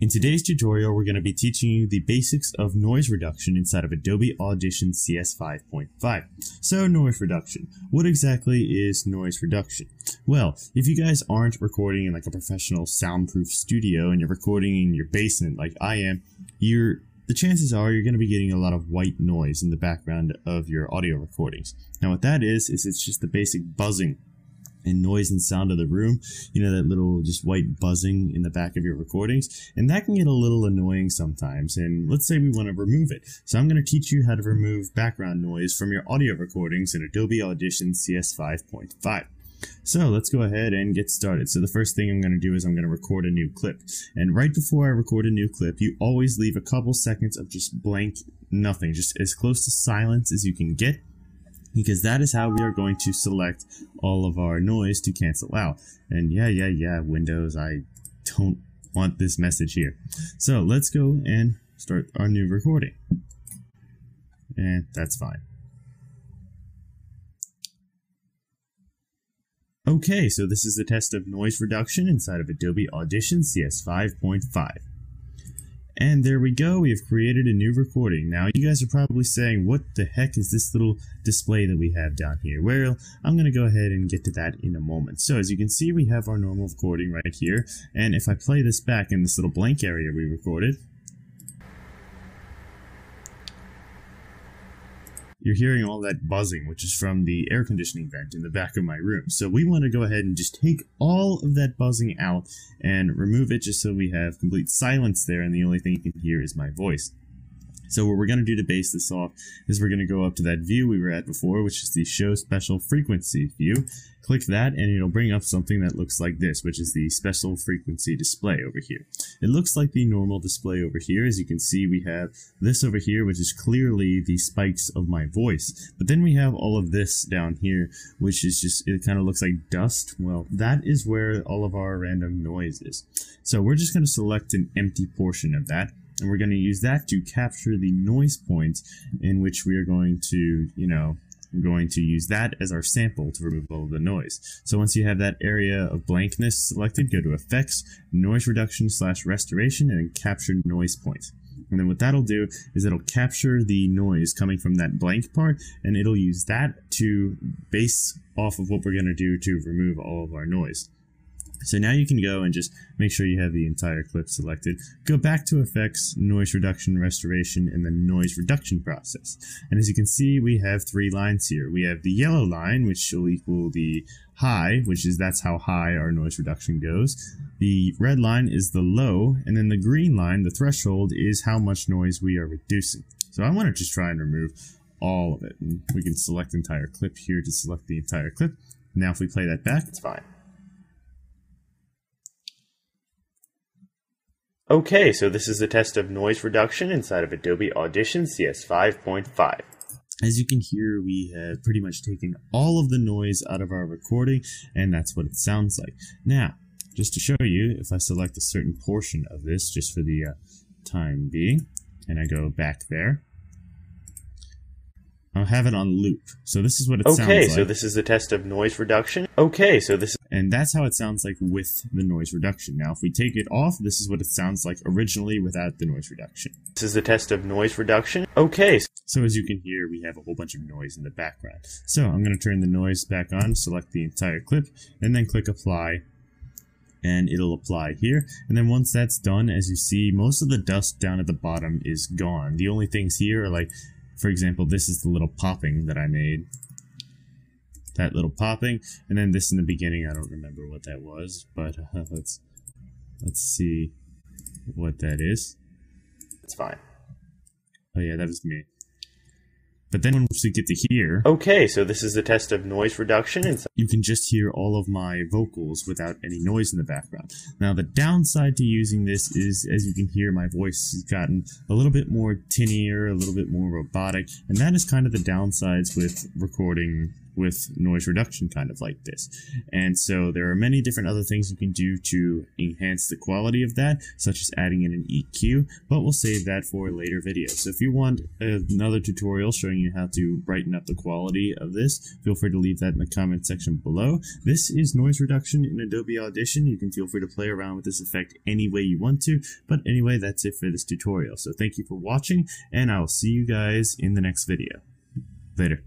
In today's tutorial, we're going to be teaching you the basics of noise reduction inside of Adobe Audition CS 5.5. So, noise reduction. What exactly is noise reduction? Well, if you guys aren't recording in like a professional soundproof studio and you're recording in your basement like I am, the chances are you're going to be getting a lot of white noise in the background of your audio recordings. Now what that is it's just the basic buzzing and noise and sound of the room, you know, that little just white buzzing in the back of your recordings, and that can get a little annoying sometimes, and let's say we want to remove it. So I'm going to teach you how to remove background noise from your audio recordings in Adobe Audition CS 5.5. So let's go ahead and get started. So the first thing I'm going to do is I'm going to record a new clip, and right before I record a new clip, you always leave a couple seconds of just blank nothing, just as close to silence as you can get, because that is how we are going to select all of our noise to cancel out. And yeah, Windows, I don't want this message here. So let's go and start our new recording. And that's fine. Okay, so this is the test of noise reduction inside of Adobe Audition CS 5.5. And there we go, we have created a new recording. Now you guys are probably saying, what the heck is this little display that we have down here? Well, I'm going to go ahead and get to that in a moment. So as you can see, we have our normal recording right here. And if I play this back in this little blank area we recorded, you're hearing all that buzzing, which is from the air conditioning vent in the back of my room. So we want to go ahead and just take all of that buzzing out and remove it just so we have complete silence there, and the only thing you can hear is my voice. So what we're going to do to base this off is we're going to go up to that view we were at before, which is the Show Special Frequency view. Click that and it'll bring up something that looks like this, which is the Special Frequency display over here. It looks like the normal display over here. As you can see, we have this over here, which is clearly the spikes of my voice. But then we have all of this down here, which is just, it kind of looks like dust. Well, that is where all of our random noise is. So we're just going to select an empty portion of that, and we're going to use that to capture the noise points in which we are going to, we're going to use that as our sample to remove all of the noise. So once you have that area of blankness selected, go to Effects, Noise Reduction / Restoration, and then Capture Noise Point. And then what that'll do is it'll capture the noise coming from that blank part, and it'll use that to base off of what we're going to do to remove all of our noise. So now you can go and just make sure you have the entire clip selected. Go back to Effects, Noise Reduction, Restoration, and the Noise Reduction process. And as you can see, we have three lines here. We have the yellow line, which will equal the high, that's how high our noise reduction goes. The red line is the low, and then the green line, the threshold, is how much noise we are reducing. So I want to just try and remove all of it. And we can select entire clip here to select the entire clip. Now if we play that back, it's fine. Okay, so this is the test of noise reduction inside of Adobe Audition CS 5.5. As you can hear, we have pretty much taken all of the noise out of our recording, and that's what it sounds like. Now, just to show you, if I select a certain portion of this, just for the time being, and I go back there, I'll have it on loop. So this is what it sounds like. Okay, so this is the test of noise reduction. And that's how it sounds like with the noise reduction. Now, if we take it off, this is what it sounds like originally without the noise reduction. This is the test of noise reduction. Okay. So as you can hear, we have a whole bunch of noise in the background. So I'm going to turn the noise back on, select the entire clip, and then click Apply. And it'll apply here. And then once that's done, as you see, most of the dust down at the bottom is gone. The only things here are like, for example, this is the little popping that I made. That little popping. And then this in the beginning, I don't remember what that was. But let's see what that is. It's fine. Oh yeah, that was me. But then once we get to here... Okay, so this is the test of noise reduction. You can just hear all of my vocals without any noise in the background. Now, the downside to using this is, as you can hear, my voice has gotten a little bit more tinnier, a little bit more robotic, and that is kind of the downsides with recording with noise reduction kind of like this. And so there are many different other things you can do to enhance the quality of that, such as adding in an EQ, but we'll save that for a later video. So if you want another tutorial showing you how to brighten up the quality of this, feel free to leave that in the comment section below. This is noise reduction in Adobe Audition. You can feel free to play around with this effect any way you want to, but anyway, that's it for this tutorial. So thank you for watching, and I will see you guys in the next video. Later.